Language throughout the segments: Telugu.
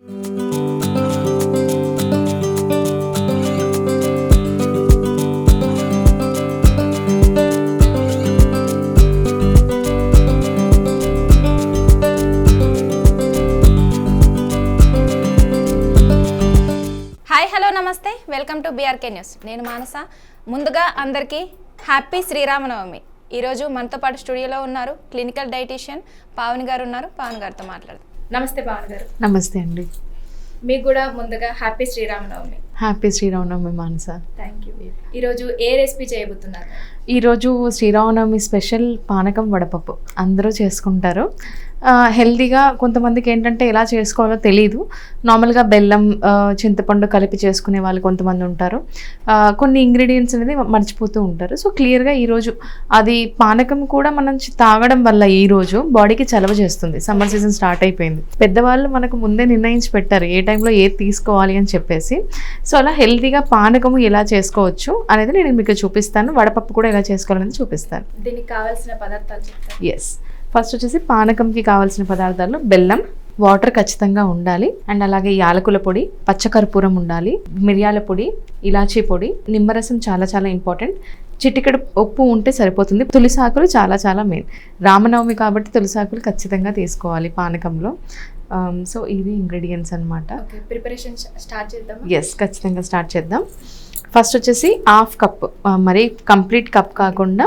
హాయ్ హలో నమస్తే, వెల్కమ్ టు బీఆర్కే న్యూస్. నేను మానస. ముందుగా అందరికీ హ్యాపీ శ్రీరామనవమి. ఈరోజు మనతో పాటు స్టూడియోలో ఉన్నారు క్లినికల్ డైటీషియన్ పావని గారు ఉన్నారు. పావని గారితో మాట్లాడదాం. నమస్తే పావని గారు. నమస్తే అండి. మీకు కూడా ముందుగా happy Sriramanavami. Happy Sriramanavami Manasa. Thank you. ఈరోజు ఏ రెసిపీ చేయబోతున్నారు? ఈరోజు శ్రీరామనవమి స్పెషల్ పానకం వడపప్పు అందరూ చేసుకుంటారు. హెల్తీగా కొంతమందికి ఏంటంటే ఎలా చేసుకోవాలో తెలియదు. నార్మల్గా బెల్లం చింతపండు కలిపి చేసుకునే వాళ్ళు కొంతమంది ఉంటారు. కొన్ని ఇంగ్రీడియంట్స్ అనేది మర్చిపోతూ ఉంటారు. సో క్లియర్గా ఈరోజు అది పానకం కూడా మనం తాగడం వల్ల ఈరోజు బాడీకి చలవ చేస్తుంది. సమ్మర్ సీజన్ స్టార్ట్ అయిపోయింది. పెద్దవాళ్ళు మనకు ముందే నిర్ణయించి పెట్టారు ఏ టైంలో ఏది తీసుకోవాలి అని చెప్పేసి. సో అలా హెల్తీగా పానకము ఎలా చేసుకోవచ్చు అనేది నేను మీకు చూపిస్తాను. వడపప్పు కూడా ఎలా చేసుకోవాలనేది చూపిస్తాను. దీనికి కావాల్సిన పదార్థాలు చెప్తాను. ఎస్, ఫస్ట్ వచ్చేసి పానకంకి కావాల్సిన పదార్థాలు బెల్లం, వాటర్ ఖచ్చితంగా ఉండాలి, అండ్ అలాగే యాలకుల పొడి, పచ్చకర్పూరం ఉండాలి, మిరియాల పొడి, ఇలాచీ పొడి, నిమ్మరసం చాలా చాలా ఇంపార్టెంట్, చిటికెడు ఉప్పు ఉంటే సరిపోతుంది. తులసాకులు చాలా చాలా మెయిన్. రామనవమి కాబట్టి తులసాకులు ఖచ్చితంగా తీసుకోవాలి పానకంలో. సో ఇవి ఇంగ్రీడియంట్స్ అనమాట. ప్రిపరేషన్ స్టార్ట్ చేద్దాం. ఎస్, ఖచ్చితంగా స్టార్ట్ చేద్దాం. ఫస్ట్ వచ్చేసి హాఫ్ కప్, మరి కంప్లీట్ కప్ కాకుండా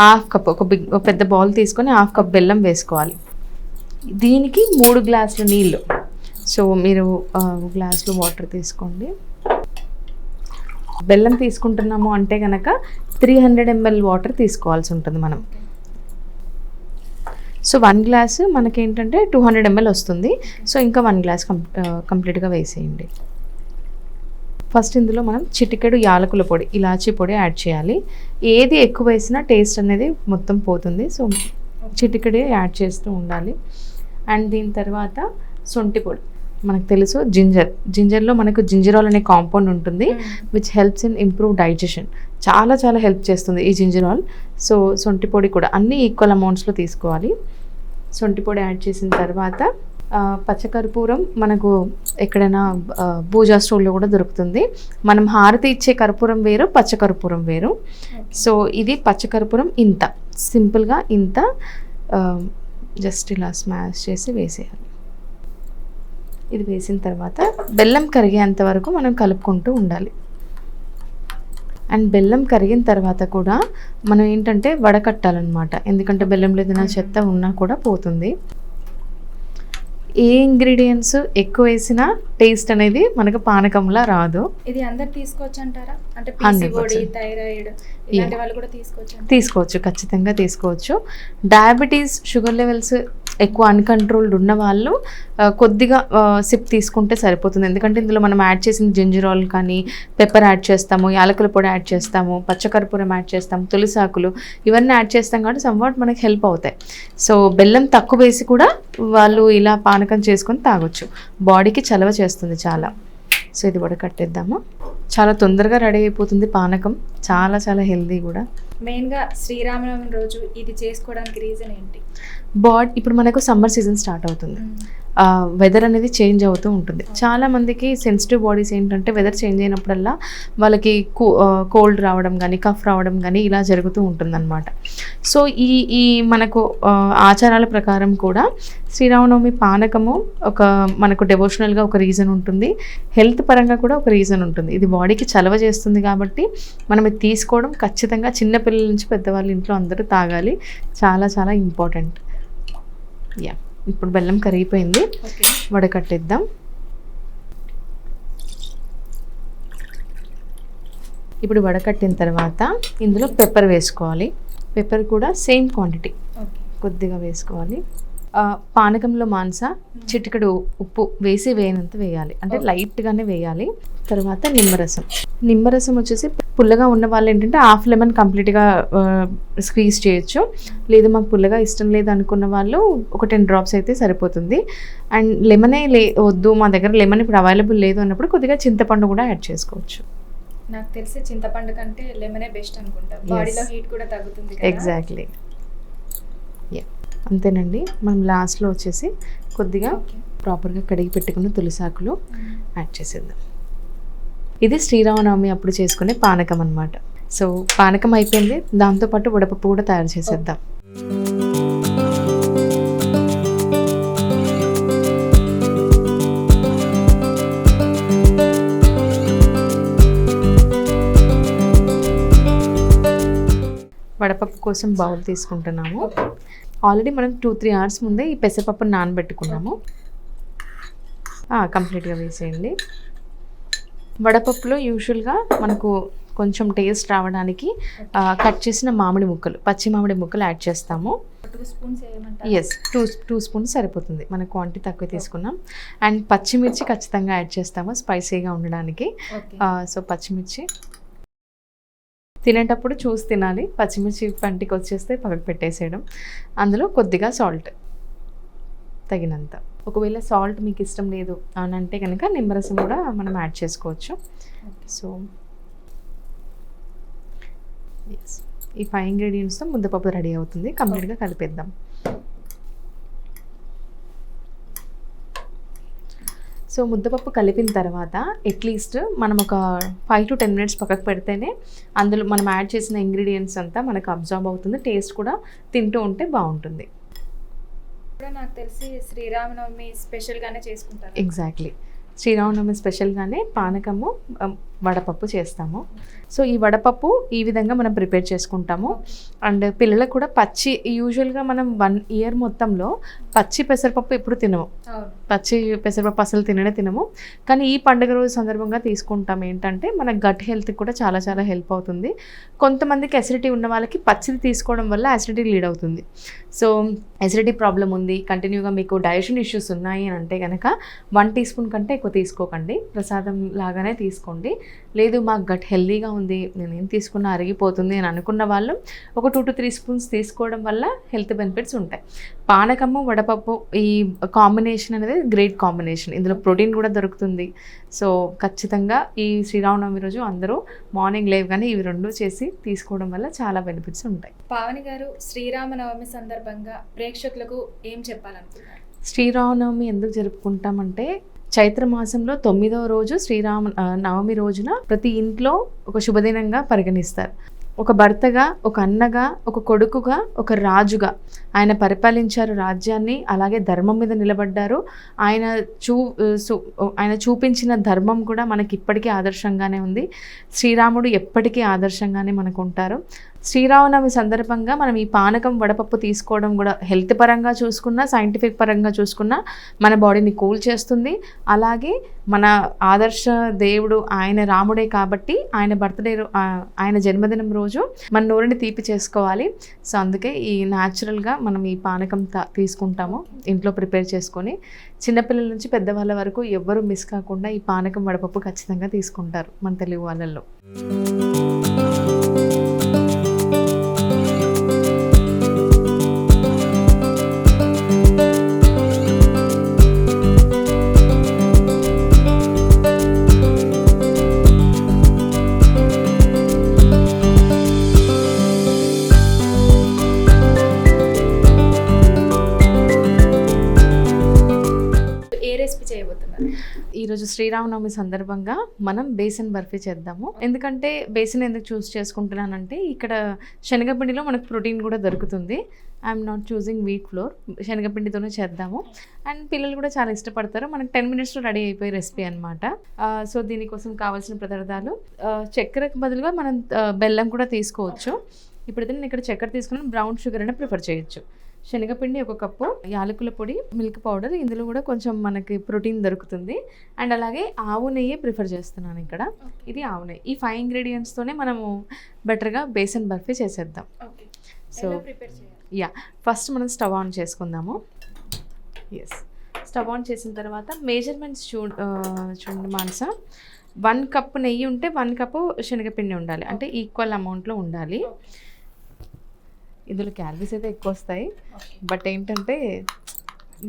హాఫ్ కప్, ఒక పెద్ద బౌల్ తీసుకొని హాఫ్ కప్ బెల్లం వేసుకోవాలి. దీనికి 3 గ్లాసుల నీళ్ళు. సో మీరు గ్లాసులు వాటర్ తీసుకోండి. బెల్లం తీసుకుంటున్నాము అంటే కనుక 300 ml వాటర్ తీసుకోవాల్సి ఉంటుంది మనం. సో 1 గ్లాసు మనకేంటంటే 200 ml వస్తుంది. సో ఇంకా 1 గ్లాస్ కంప్లీట్గా వేసేయండి. ఫస్ట్ ఇందులో మనం చిటికెడు యాలకుల పొడి, ఇలాచీ పొడి యాడ్ చేయాలి. ఏది ఎక్కువ వేసినా టేస్ట్ అనేది మొత్తం పోతుంది. సో చిటికెడే యాడ్ చేస్తూ ఉండాలి. అండ్ దీని తర్వాత శొంఠి పొడి. మనకు తెలుసు జింజర్లో మనకు జింజరాల్ అనే కాంపౌండ్ ఉంటుంది, which helps in improve digestion. చాలా చాలా హెల్ప్ చేస్తుంది ఈ జింజరాల్. సో శొంఠి పొడి కూడా అన్ని ఈక్వల్ అమౌంట్స్లో తీసుకోవాలి. శొంఠి పొడి యాడ్ చేసిన తర్వాత పచ్చకర్పూరం మనకు ఎక్కడైనా పూజా స్టోర్లో కూడా దొరుకుతుంది. మనం హారతి ఇచ్చే కర్పూరం వేరు, పచ్చకర్పూరం వేరు. సో ఇది పచ్చకర్పూరం ఇంత సింపుల్గా ఇంత జస్ట్ ఇలా స్మాష్ చేసి వేసేయాలి. ఇది వేసిన తర్వాత బెల్లం కరిగేంత వరకు మనం కలుపుకుంటూ ఉండాలి. అండ్ బెల్లం కరిగిన తర్వాత కూడా మనం ఏంటంటే వడకట్టాలన్నమాట. ఎందుకంటే బెల్లంలో ఏదైనా చెత్త ఉన్నా కూడా పోతుంది. ఏ ఇంగ్రీడియంట్స్ ఎక్కువ వేసినా టేస్ట్ అనేది మనకు పానకంలా రాదు. ఇది అందరు తీసుకోవచ్చు అంటారా? అంటే PCOD, థైరాయిడ్ ఇలాంటి వాళ్ళు కూడా తీసుకోవచ్చు, ఖచ్చితంగా తీసుకోవచ్చు. డయాబెటీస్, షుగర్ లెవెల్స్ ఎక్కువ అన్కంట్రోల్డ్ ఉన్న వాళ్ళు కొద్దిగా సిప్ తీసుకుంటే సరిపోతుంది. ఎందుకంటే ఇందులో మనం యాడ్ చేసిన జింజరాల్ కానీ, పెప్పర్ యాడ్ చేస్తాము, యాలకుల పొడి యాడ్ చేస్తాము, పచ్చకర్పూరం యాడ్ చేస్తాము, తులసాకులు ఇవన్నీ యాడ్ చేస్తాం కాబట్టి సమ్వాట్ మనకి హెల్ప్ అవుతాయి. సో బెల్లం తక్కువ వేసి కూడా వాళ్ళు ఇలా పానకం చేసుకొని తాగొచ్చు. బాడీకి చలవ చేస్తుంది చాలా. సో ఇది కూడా కట్టేద్దాము. చాలా తొందరగా రెడీ అయిపోతుంది పానకం, చాలా చాలా హెల్దీ కూడా. మెయిన్గా శ్రీరామనవమి రోజు ఇది చేసుకోవడానికి రీజన్ ఏంటి? ఇప్పుడు మనకు సమ్మర్ సీజన్ స్టార్ట్ అవుతుంది. వెదర్ అనేది చేంజ్ అవుతూ ఉంటుంది. చాలా మందికి సెన్సిటివ్ బాడీస్ ఏంటంటే వెదర్ చేంజ్ అయినప్పుడల్లా వాళ్ళకి కోల్డ్ రావడం కానీ, కఫ్ రావడం కానీ ఇలా జరుగుతూ ఉంటుందన్నమాట. సో ఈ మనకు ఆచారాల ప్రకారం కూడా శ్రీరామనవమి పానకము ఒక మనకు డెవోషనల్గా ఒక రీజన్ ఉంటుంది, హెల్త్ పరంగా కూడా ఒక రీజన్ ఉంటుంది. ఇది బాడీకి చలవ చేస్తుంది కాబట్టి మనం ఇది తీసుకోవడం ఖచ్చితంగా చిన్నపిల్లల నుంచి పెద్దవాళ్ళ ఇంట్లో అందరూ తాగాలి. చాలా చాలా ఇంపార్టెంట్. యా, ఇప్పుడు బెల్లం కరిగిపోయింది, వడకట్టేద్దాం. ఇప్పుడు వడకట్టిన తర్వాత ఇందులో పెప్పర్ వేసుకోవాలి. పెప్పర్ కూడా సేమ్ క్వాంటిటీ కొద్దిగా వేసుకోవాలి. పానకంలో మాంస చిటికెడు ఉప్పు వేసి వేయనంత వేయాలి, అంటే లైట్గానే వేయాలి. తర్వాత నిమ్మరసం వచ్చేసి పుల్లగా ఉన్న వాళ్ళు ఏంటంటే హాఫ్ లెమన్ కంప్లీట్గా స్క్వీజ్ చేయొచ్చు. లేదు మాకు పుల్లగా ఇష్టం లేదు అనుకున్న వాళ్ళు ఒక 10 drops అయితే సరిపోతుంది. అండ్ లెమనే వద్దు మా దగ్గర లెమన్ ఇప్పుడు అవైలబుల్ లేదు అన్నప్పుడు కొద్దిగా చింతపండు కూడా యాడ్ చేసుకోవచ్చు. నాకు తెలిసి చింతపండు కంటే లెమనే బెస్ట్ అనుకుంటా, బాడీలో హీట్ కూడా తగ్గుతుంది. ఎగ్జాక్ట్లీ, అంతేనండి. మనం లాస్ట్లో వచ్చేసి కొద్దిగా ప్రాపర్గా కడిగి పెట్టుకున్న తులసాకులు యాడ్ చేసేద్దాం. ఇది శ్రీరామనవమి అప్పుడు చేసుకునే పానకం అన్నమాట. సో పానకం అయిపోయింది, దాంతోపాటు వడపప్పు కూడా తయారు చేసేద్దాం. వడపప్పు కోసం బౌల్ తీసుకుంటున్నాము. ఆల్రెడీ మనం 2-3 అవర్స్ ముందే ఈ పెసరపప్పును నానబెట్టుకున్నాము. కంప్లీట్గా వేసేయండి. వడపప్పులో యూజువల్గా మనకు కొంచెం టేస్ట్ రావడానికి కట్ చేసిన మామిడి ముక్కలు, పచ్చి మామిడి ముక్కలు యాడ్ చేస్తాము. 2 స్పూన్స్ ఎస్, 2 స్పూన్స్ సరిపోతుంది, మన క్వాంటిటీ తక్కువ తీసుకున్నాం. అండ్ పచ్చిమిర్చి ఖచ్చితంగా యాడ్ చేస్తాము స్పైసీగా ఉండడానికి. సో పచ్చిమిర్చి తినేటప్పుడు చూసి తినాలి, పచ్చిమిర్చి పంటికి వచ్చేస్తే పక్కకు పెట్టేసేయడం. అందులో కొద్దిగా సాల్ట్ తగినంత. ఒకవేళ సాల్ట్ మీకు ఇష్టం లేదు అని అంటే కనుక నిమ్మరసం కూడా మనం యాడ్ చేసుకోవచ్చు. సో ఎస్, ఈ 5 ఇంగ్రీడియంట్స్తో ముద్దపప్పు రెడీ అవుతుంది. కంప్లీట్గా కలిపేద్దాం. సో ముద్దపప్పు కలిపిన తర్వాత అట్లీస్ట్ మనం ఒక 5 to 10 మినిట్స్ పక్కకు పెడితేనే అందులో మనం యాడ్ చేసిన ఇంగ్రీడియంట్స్ అంతా మనకు అబ్జార్బ్ అవుతుంది. టేస్ట్ కూడా తింటూ ఉంటే బాగుంటుంది. నాకు తెలిసి శ్రీరామనవమి స్పెషల్గానే చేసుకుంటారు. ఎగ్జాక్ట్లీ, శ్రీరామనవమి స్పెషల్గానే పానకము వడపప్పు చేస్తాము. సో ఈ వడపప్పు ఈ విధంగా మనం ప్రిపేర్ చేసుకుంటాము. అండ్ పిల్లలకు కూడా పచ్చి, యూజువల్గా మనం 1 ఇయర్ మొత్తంలో పచ్చి పెసరపప్పు ఎప్పుడు తినము, పచ్చి పెసరపప్పు అసలు తినము. కానీ ఈ పండుగ రోజు సందర్భంగా తీసుకుంటాం. ఏంటంటే మన గట్ హెల్త్కి కూడా చాలా చాలా హెల్ప్ అవుతుంది. కొంతమందికి అసిడిటీ ఉన్న వాళ్ళకి పచ్చిది తీసుకోవడం వల్ల అసిడిటీ లీడ్ అవుతుంది. సో అసిడిటీ ప్రాబ్లం ఉంది, కంటిన్యూగా మీకు డైజెషన్ ఇష్యూస్ ఉన్నాయి అని అంటే కనుక 1 టీ స్పూన్ కంటే ఎక్కువ తీసుకోకండి, ప్రసాదం లాగానే తీసుకోండి. లేదు మాకు గట్ హెల్దీగా ఉంది, నేను ఏం తీసుకున్నా అరిగిపోతుంది అని అనుకున్న వాళ్ళు ఒక 2 to 3 స్పూన్స్ తీసుకోవడం వల్ల హెల్త్ బెనిఫిట్స్ ఉంటాయి. పానకము వడపప్పు ఈ కాంబినేషన్ అనేది గ్రేట్ కాంబినేషన్. ఇందులో ప్రోటీన్ కూడా దొరుకుతుంది. సో ఖచ్చితంగా ఈ శ్రీరామనవమి రోజు అందరూ మార్నింగ్ లేవగానే ఇవి 2 చేసి తీసుకోవడం వల్ల చాలా బెనిఫిట్స్ ఉంటాయి. పావని గారు, శ్రీరామనవమి సందర్భంగా ప్రేక్షకులకు ఏం చెప్పాలనుకుంటున్నారు? శ్రీరామనవమి ఎందుకు జరుపుకుంటామంటే చైత్రమాసంలో 9వ రోజు నవమి రోజున ప్రతి ఇంట్లో ఒక శుభదినంగా పరిగణిస్తారు. ఒక భర్తగా, ఒక అన్నగా, ఒక కొడుకుగా, ఒక రాజుగా ఆయన పరిపాలించారు రాజ్యాన్ని. అలాగే ధర్మం మీద నిలబడ్డారు. ఆయన చూపించిన ధర్మం కూడా మనకి ఇప్పటికీ ఆదర్శంగానే ఉంది. శ్రీరాముడు ఎప్పటికీ ఆదర్శంగానే మనకు ఉంటారు. శ్రీరామనవమి సందర్భంగా మనం ఈ పానకం వడపప్పు తీసుకోవడం కూడా హెల్త్ పరంగా చూసుకున్నా, సైంటిఫిక్ పరంగా చూసుకున్నా మన బాడీని కూల్ చేస్తుంది. అలాగే మన ఆదర్శ దేవుడు ఆయన రాముడే కాబట్టి ఆయన జన్మదినం రోజు మన నోరుని తీపి చేసుకోవాలి. సో అందుకే ఈ న్యాచురల్గా మనం ఈ పానకం తీసుకుంటాము ఇంట్లో ప్రిపేర్ చేసుకొని. చిన్నపిల్లల నుంచి పెద్దవాళ్ళ వరకు ఎవ్వరూ మిస్ కాకుండా ఈ పానకం వడపప్పు ఖచ్చితంగా తీసుకుంటారు మన తెలుగు వాళ్ళల్లో. ఈరోజు శ్రీరామనవమి సందర్భంగా మనం బేసన్ బర్ఫీ చేద్దాము. ఎందుకంటే బేసన్ ఎందుకు చూస్ చేసుకుంటున్నానంటే ఇక్కడ శనగపిండిలో మనకు ప్రోటీన్ కూడా దొరుకుతుంది. I'm not choosing wheat flour, శనగపిండితోనే చేద్దాము. అండ్ పిల్లలు కూడా చాలా ఇష్టపడతారు. మనకు 10 మినిట్స్లో రెడీ అయిపోయే రెసిపీ అనమాట. సో దీనికోసం కావాల్సిన పదార్థాలు, చక్కెరకు బదులుగా మనం బెల్లం కూడా తీసుకోవచ్చు. ఇప్పుడైతే నేను ఇక్కడ చక్కెర తీసుకుని బ్రౌన్ షుగర్ అయినా ప్రిఫర్ చేయొచ్చు. శనగపిండి 1 కప్పు, యాలకుల పొడి, మిల్క్ పౌడర్, ఇందులో కూడా కొంచెం మనకి ప్రోటీన్ దొరుకుతుంది. అండ్ అలాగే ఆవు నెయ్యి ప్రిఫర్ చేస్తున్నాను ఇక్కడ. ఇది ఆవు నెయ్యి. ఈ 5 ఇంగ్రీడియంట్స్తోనే మనము బెటర్గా బేసన్ బర్ఫీ చేసేద్దాం. సో ఫస్ట్ మనం స్టవ్ ఆన్ చేసుకుందాము. స్టవ్ ఆన్ చేసిన తర్వాత మెజర్మెంట్స్ చూడండి మానస. 1 కప్పు నెయ్యి ఉంటే 1 కప్పు శనగపిండి ఉండాలి, అంటే ఈక్వల్ అమౌంట్లో ఉండాలి. ఇందులో క్యాలరీస్ అయితే ఎక్కువ వస్తాయి, బట్ ఏంటంటే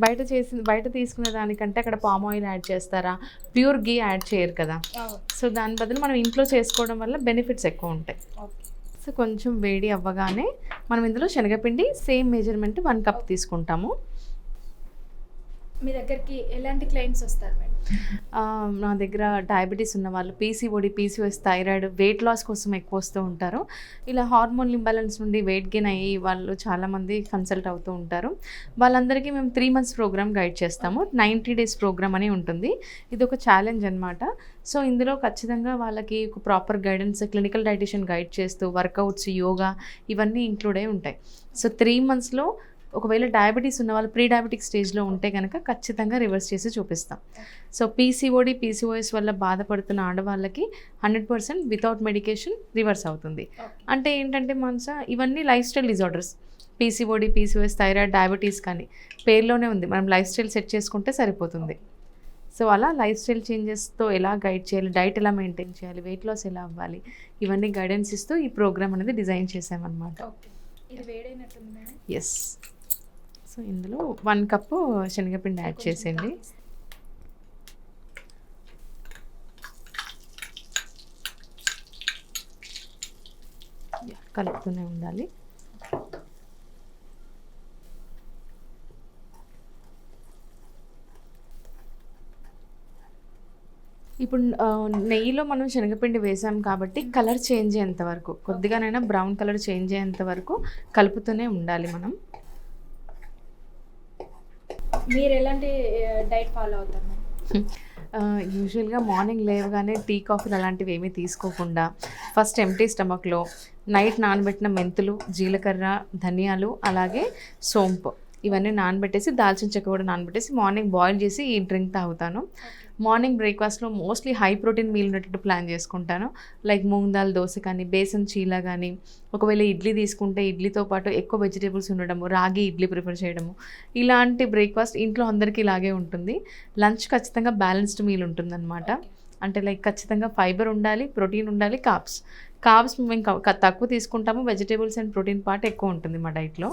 బయట తీసుకునే దానికంటే అక్కడ పామ్ ఆయిల్ యాడ్ చేస్తారా, ప్యూర్ గీ యాడ్ చేయరు కదా. సో దాని బదులు మనం ఇంట్లో చేసుకోవడం వల్ల బెనిఫిట్స్ ఎక్కువ ఉంటాయి. సో కొంచెం వేడి అవ్వగానే మనం ఇందులో శనగపిండి సేమ్ మెజర్మెంట్ 1 కప్ తీసుకుంటాము. మీ దగ్గరికి ఎలాంటి క్లయింట్స్ వస్తారు మేడం? నా దగ్గర డయాబెటీస్ ఉన్న వాళ్ళు, PCOD, PCOS, thyroid, weight loss కోసం ఎక్కువ వస్తూ ఉంటారు. ఇలా హార్మోన్ ఇంబ్యాలెన్స్ నుండి వెయిట్ గెయిన్ అయ్యి వాళ్ళు చాలామంది కన్సల్ట్ అవుతూ ఉంటారు. వాళ్ళందరికీ మేము 3 months ప్రోగ్రామ్ గైడ్ చేస్తాము. 90 days ప్రోగ్రామ్ అని ఉంటుంది. ఇది ఒక ఛాలెంజ్ అనమాట. సో ఇందులో ఖచ్చితంగా వాళ్ళకి ఒక proper guidance, clinical dietitian guide చేస్తూ వర్కౌట్స్, యోగా ఇవన్నీ ఇంక్లూడ్ అయి ఉంటాయి. సో 3 monthsలో ఒకవేళ డయాబెటీస్ ఉన్న వాళ్ళు ప్రీ డయాబెటిక్ స్టేజ్లో ఉంటే కనుక ఖచ్చితంగా రివర్స్ చేసి చూపిస్తాం. సో పీసీఓడి, పీసీఓఎస్ వల్ల బాధపడుతున్న ఆడవాళ్ళకి 100% వితౌట్ మెడికేషన్ రివర్స్ అవుతుంది. అంటే ఏంటంటే మనస ఇవన్నీ life style disorders. PCOD, PCOS, thyroid, diabetes కానీ పేరులోనే ఉంది. మనం లైఫ్ స్టైల్ సెట్ చేసుకుంటే సరిపోతుంది. సో అలా లైఫ్ స్టైల్ చేంజెస్తో ఎలా గైడ్ చేయాలి, డైట్ ఎలా మెయింటైన్ చేయాలి, వెయిట్ లాస్ ఎలా అవ్వాలి, ఇవన్నీ గైడెన్స్ ఇస్తూ ఈ ప్రోగ్రామ్ అనేది డిజైన్ చేసామన్నమాట. ఇది వేడైనట్టుంది మేడం. ఎస్. సో ఇందులో 1 cup శనగపిండి యాడ్ చేసేయండి. కలుపుతూనే ఉండాలి. ఇప్పుడు నెయ్యిలో మనం శనగపిండి వేసాం కాబట్టి కలర్ చేంజ్ అయ్యేంత వరకు, కొద్దిగానైనా బ్రౌన్ కలర్ చేంజ్ అయ్యేంత వరకు కలుపుతూనే ఉండాలి మనం. మీరు ఎలాంటి డైట్ ఫాలో అవుతారు మేడం? యూజువల్గా మార్నింగ్ లేవగానే టీ, కాఫీలు అలాంటివి ఏమీ తీసుకోకుండా ఫస్ట్ ఎంప్టీ స్టమక్లో నైట్ నానబెట్టిన మెంతులు, జీలకర్ర, ధనియాలు, అలాగే సోంపు ఇవన్నీ నానబెట్టేసి, దాల్చిన చెక్క కూడా నానబెట్టేసి మార్నింగ్ బాయిల్ చేసి ఈ డ్రింక్ తాగుతాను. మార్నింగ్ బ్రేక్ఫాస్ట్లో మోస్ట్లీ హై ప్రోటీన్ మీల్ ఉన్నట్టు ప్లాన్ చేసుకుంటాను. లైక్ మూంగ్ దాల్ దోశ కానీ, బేసన్ చీలా కానీ, ఒకవేళ ఇడ్లీ తీసుకుంటే ఇడ్లీతో పాటు ఎక్కువ వెజిటేబుల్స్ ఉండడము, రాగి ఇడ్లీ ప్రిఫర్ చేయడము, ఇలాంటి బ్రేక్ఫాస్ట్ ఇంట్లో అందరికీ ఇలాగే ఉంటుంది. లంచ్ ఖచ్చితంగా బ్యాలెన్స్డ్ మీల్ ఉంటుందన్నమాట. అంటే లైక్ ఖచ్చితంగా ఫైబర్ ఉండాలి, ప్రోటీన్ ఉండాలి, కార్బ్స్ మేము తక్కువ తీసుకుంటాము, వెజిటేబుల్స్ అండ్ ప్రోటీన్ పార్ట్ ఎక్కువ ఉంటుంది మా డైట్లో.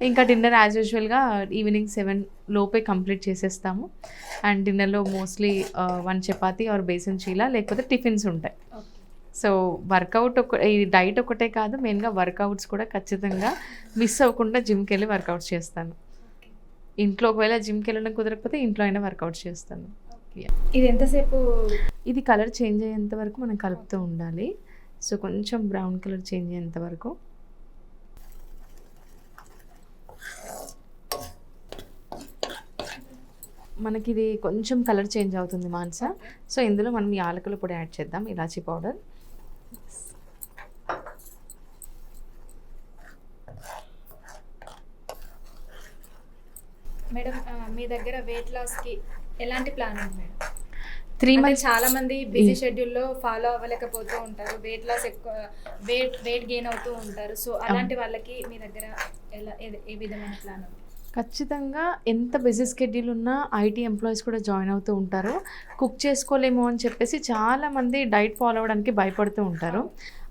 ఇంకా డిన్నర్ యాజ్ యూజువల్గా ఈవినింగ్ 7 లోపే కంప్లీట్ చేసేస్తాము. అండ్ డిన్నర్లో మోస్ట్లీ 1 చపాతీ ఆర్ బేసన్ చీలా, లేకపోతే టిఫిన్స్ ఉంటాయి. సో వర్కౌట్ ఈ డైట్ ఒకటే కాదు, మెయిన్గా వర్కౌట్స్ కూడా ఖచ్చితంగా మిస్ అవ్వకుండా జిమ్కి వెళ్ళి వర్కౌట్స్ చేస్తాను. ఇంట్లో ఒకవేళ జిమ్కి వెళ్ళడం కుదరకపోతే ఇంట్లో అయినా వర్కౌట్స్ చేస్తాను. ఇది ఎంతసేపు? ఇది కలర్ చేంజ్ అయ్యేంత వరకు మనం కలుపుతూ ఉండాలి. సో కొంచెం బ్రౌన్ కలర్ చేంజ్ అయ్యేంత వరకు. మనకి ఇది కొంచెం కలర్ చేంజ్ అవుతుంది మానస. సో ఇందులో మనం యాలకుల పొడి యాడ్ చేద్దాం, ఇలాచీ పౌడర్. మేడం మీ దగ్గర వెయిట్ లాస్కి ఎలాంటి ప్లాన్ ఉంది మేడం? 3 months. చాలా మంది బిజీ షెడ్యూల్లో ఫాలో అవ్వలేకపోతూ ఉంటారు, వెయిట్ లాస్ ఎక్కువ వెయిట్ గెయిన్ అవుతూ ఉంటారు. సో అలాంటి వాళ్ళకి మీ దగ్గర ఏ విధమైన ప్లాన్ ఉంది? ఖచ్చితంగా ఎంత బిజీ స్కెడ్యూల్ ఉన్నా ఐటీ ఎంప్లాయీస్ కూడా జాయిన్ అవుతూ ఉంటారు. కుక్ చేసుకోలేము అని చెప్పేసి చాలామంది డైట్ ఫాలో అవ్వడానికి భయపడుతూ ఉంటారు.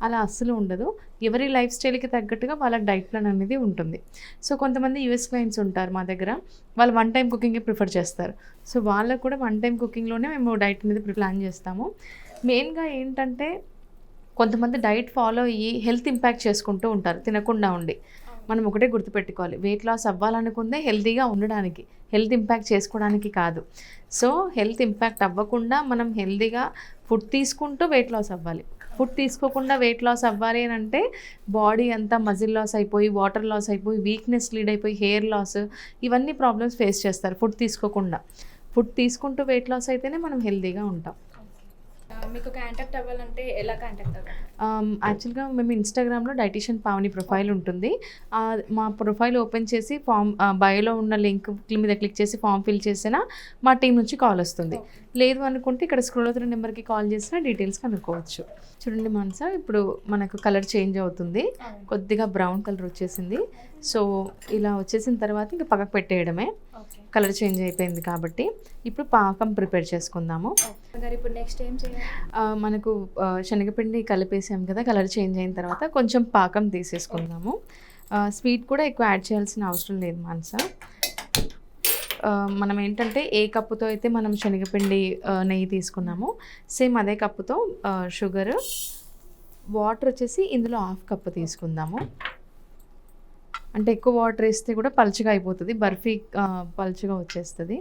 అలా అస్సలు ఉండదు. ఎవరి లైఫ్ స్టైల్కి తగ్గట్టుగా వాళ్ళ డైట్ ప్లాన్ అనేది ఉంటుంది. సో కొంతమంది యూఎస్ క్లయింట్స్ ఉంటారు మా దగ్గర, వాళ్ళు 1 time కుకింగే ప్రిఫర్ చేస్తారు. సో వాళ్ళకు కూడా 1 time కుకింగ్లోనే మేము డైట్ అనేది ప్లాన్ చేస్తాము. మెయిన్గా ఏంటంటే కొంతమంది డైట్ ఫాలో అయ్యి హెల్త్ ఇంపాక్ట్ చేసుకుంటూ ఉంటారు తినకుండా ఉండి. మనం ఒకటే గుర్తుపెట్టుకోవాలి, వెయిట్ లాస్ అవ్వాలనుకుందే హెల్తీగా ఉండడానికి, హెల్త్ ఇంపాక్ట్ చేసుకోవడానికి కాదు. సో హెల్త్ ఇంపాక్ట్ అవ్వకుండా మనం హెల్తీగా ఫుడ్ తీసుకుంటూ వెయిట్ లాస్ అవ్వాలి. ఫుడ్ తీసుకోకుండా వెయిట్ లాస్ అవ్వాలి అని అంటే బాడీ అంతా మజిల్ లాస్ అయిపోయి, వాటర్ లాస్ అయిపోయి, వీక్నెస్ లీడ్ అయిపోయి, హెయిర్ లాస్, ఇవన్నీ ప్రాబ్లమ్స్ ఫేస్ చేస్తారు ఫుడ్ తీసుకోకుండా. ఫుడ్ తీసుకుంటూ వెయిట్ లాస్ అయితేనే మనం హెల్తీగా ఉంటాం. మీకు కాంటాక్ట్ అవ్వాలంటే ఎలా కాంటాక్ట్ అవ్వాలి? యాక్చువల్గా మేము ఇన్స్టాగ్రామ్లో డైటీషియన్ పావని ప్రొఫైల్ ఉంటుంది. మా ప్రొఫైల్ ఓపెన్ చేసి బయోలో ఉన్న లింక్ మీద క్లిక్ చేసి ఫామ్ ఫిల్ చేసినా మా టీం నుంచి కాల్ వస్తుంది. లేదు అనుకుంటే ఇక్కడ స్క్రోల్ అవుతున్న నెంబర్కి కాల్ చేసినా డీటెయిల్స్ కనుక్కోవచ్చు. చూడండి మనస, ఇప్పుడు మనకు కలర్ చేంజ్ అవుతుంది, కొద్దిగా బ్రౌన్ కలర్ వచ్చేసింది. సో ఇలా వచ్చేసిన తర్వాత ఇంకా పక్కకు పెట్టేయడమే, కలర్ చేంజ్ అయిపోయింది కాబట్టి. ఇప్పుడు పాకం ప్రిపేర్ చేసుకుందాము. ఇప్పుడు నెక్స్ట్ ఏం చేయాలి? మనకు శనగపిండి కలిపేసాం కదా, కలర్ చేంజ్ అయిన తర్వాత కొంచెం పాకం తీసేసుకుందాము. స్వీట్ కూడా ఎక్కువ యాడ్ చేయాల్సిన అవసరం లేదు మనస. మనం ఏంటంటే ఏ కప్పుతో అయితే మనం శనగపిండి నెయ్యి తీసుకున్నామో సేమ్ అదే కప్పుతో షుగర్, వాటర్ వచ్చేసి ఇందులో 1/2 cup తీసుకుందాము. అంటే ఎక్కువ వాటర్ వేస్తే కూడా పలుచగా అయిపోతుంది, బర్ఫీ పలుచగా వచ్చేస్తుంది.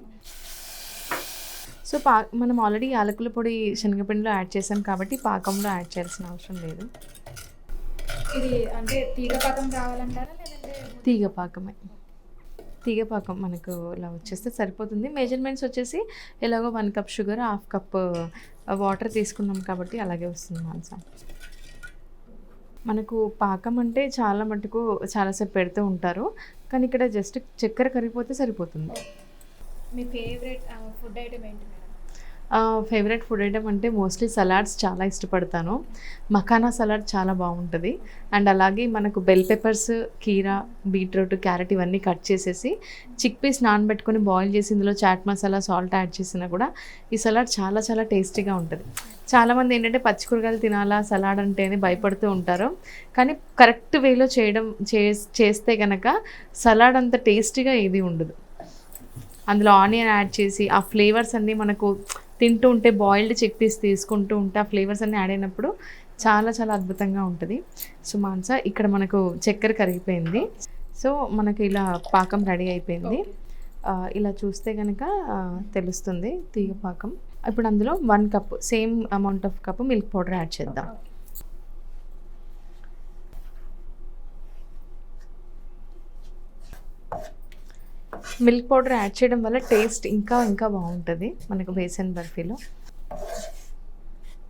సో మనం ఆల్రెడీ యాలకుల పొడి శనగపిండిలో యాడ్ చేసాం కాబట్టి పాకంలో యాడ్ చేయాల్సిన అవసరం లేదు. ఇది అంటే తీగ పాకం రావాలంటారా లేదంటే తీగ పాకం మనకు ఇలా వచ్చేస్తే సరిపోతుంది. మెజర్మెంట్స్ వచ్చేసి ఎలాగో 1 కప్ షుగర్, 1/2 కప్ వాటర్ తీసుకున్నాం కాబట్టి అలాగే వస్తుంది మాంసం. మనకు పాకం అంటే చాలా మటుకు చాలాసేపు పెడుతూ ఉంటారు, కానీ ఇక్కడ జస్ట్ చక్కెర కరిగిపోతే సరిపోతుంది. మీ ఫేవరెట్ ఫుడ్ ఐటమ్ ఏంటి మేడం? ఫేవరెట్ ఫుడ్ ఐటమ్ అంటే మోస్ట్లీ సలాడ్స్ చాలా ఇష్టపడతాను. మఖానా సలాడ్ చాలా బాగుంటుంది. అండ్ అలాగే మనకు బెల్ పెప్పర్స్, కీరా, బీట్రూట్, క్యారెట్ ఇవన్నీ కట్ చేసేసి చిక్ పీస్ నానబెట్టుకొని బాయిల్ చేసి ఇందులో చాట్ మసాలా, సాల్ట్ యాడ్ చేసినా కూడా ఈ సలాడ్ చాలా చాలా టేస్టీగా ఉంటుంది. చాలామంది ఏంటంటే పచ్చి కూరగాయలు తినాలా సలాడ్ అంటే అని భయపడుతూ ఉంటారు, కానీ కరెక్ట్ వేలో చేస్తే కనుక సలాడ్ అంత టేస్టీగా ఏది ఉండదు. అందులో ఆనియన్ యాడ్ చేసి ఆ ఫ్లేవర్స్ అన్నీ మనకు తింటూ ఉంటే, బాయిల్డ్ చిక్ పీస్ తీసుకుంటూ ఉంటే ఆ ఫ్లేవర్స్ అన్నీ యాడ్ అయినప్పుడు చాలా చాలా అద్భుతంగా ఉంటుంది. సో మాన్సా ఇక్కడ మనకు చక్కెర కరిగిపోయింది. సో మనకు ఇలా పాకం రెడీ అయిపోయింది. ఇలా చూస్తే కనుక తెలుస్తుంది తీగ పాకం. ఇప్పుడు అందులో 1 cup same amount of cup milk powder add చేద్దాం. మిల్క్ పౌడర్ యాడ్ చేయడం వల్ల టేస్ట్ ఇంకా ఇంకా బాగుంటుంది మనకు బేసన్ బర్ఫీలో.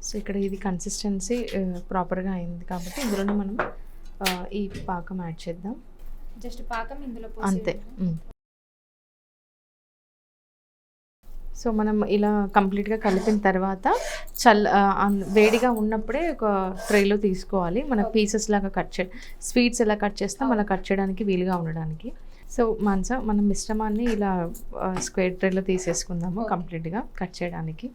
సో ఇక్కడ ఇది కన్సిస్టెన్సీ ప్రాపర్గా అయింది కాబట్టి ఇందులోనే మనం ఈ పాకం యాడ్ చేద్దాం. జస్ట్ పాకం ఇందులో అంతే. సో మనం ఇలా కంప్లీట్గా కలిపిన తర్వాత వేడిగా ఉన్నప్పుడే ఒక ట్రేలో తీసుకోవాలి. మన పీసెస్ లాగా స్వీట్స్ ఎలా కట్ చేస్తాం అలా కట్ చేయడానికి వీలుగా ఉండడానికి. సో మనం మిశ్రమాన్ని ఇలా స్క్వేర్ ట్రేలో తీసేసుకుందాము కంప్లీట్గా కట్ చేయడానికి.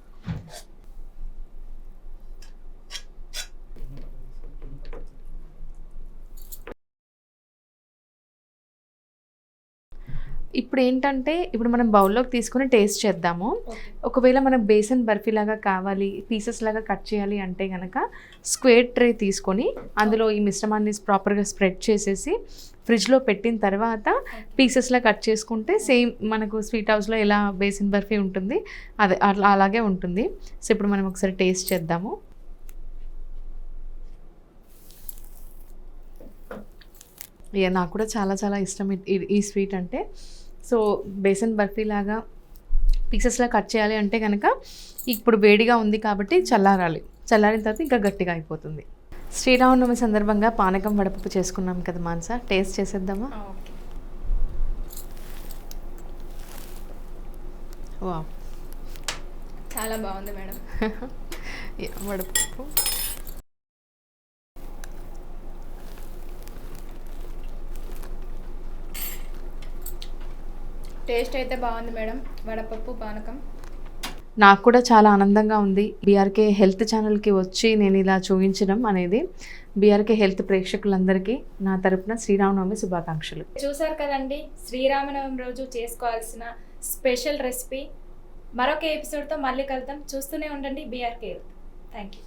ఇప్పుడు ఏంటంటే ఇప్పుడు మనం బౌల్లోకి తీసుకుని టేస్ట్ చేద్దాము. ఒకవేళ మనకు బేసన్ బర్ఫీ లాగా కావాలి, పీసెస్ లాగా కట్ చేయాలి అంటే కనుక స్క్వేర్ ట్రే తీసుకొని అందులో ఈ మిశ్రమాన్ని ప్రాపర్గా స్ప్రెడ్ చేసేసి ఫ్రిడ్జ్లో పెట్టిన తర్వాత పీసెస్లా కట్ చేసుకుంటే సేమ్ మనకు స్వీట్ హౌస్లో ఎలా బేసన్ బర్ఫీ ఉంటుంది అదే అలాగే ఉంటుంది. సో ఇప్పుడు మనం ఒకసారి టేస్ట్ చేద్దాము. నాకు కూడా చాలా చాలా ఇష్టం ఈ స్వీట్ అంటే. సో బేసన్ బర్ఫీ లాగా పీసెస్లా కట్ చేయాలి అంటే కనుక ఇప్పుడు వేడిగా ఉంది కాబట్టి చల్లారిన తర్వాత ఇంకా గట్టిగా అయిపోతుంది. శ్రీరామనవమి సందర్భంగా పానకం వడపప్పు చేసుకున్నాం కదా మాన్సా, టేస్ట్ చేసేద్దామా? వా, చాలా బాగుంది మేడం. వడపప్పు టేస్ట్ అయితే బాగుంది మేడం, వడపప్పు పానకం. నాకు కూడా చాలా ఆనందంగా ఉంది. బీఆర్కే హెల్త్ ఛానల్కి వచ్చి నేను ఇలా చూపించడం అనేది బీఆర్కే హెల్త్ ప్రేక్షకులందరికీ నా తరపున శ్రీరామనవమి శుభాకాంక్షలు. చూసారు కదండి, శ్రీరామనవమి రోజు చేసుకోవాల్సిన స్పెషల్ రెసిపీ. మరొక ఎపిసోడ్తో మళ్ళీ కలుద్దాం. చూస్తూనే ఉండండి బీఆర్కే హెల్త్. Thank you.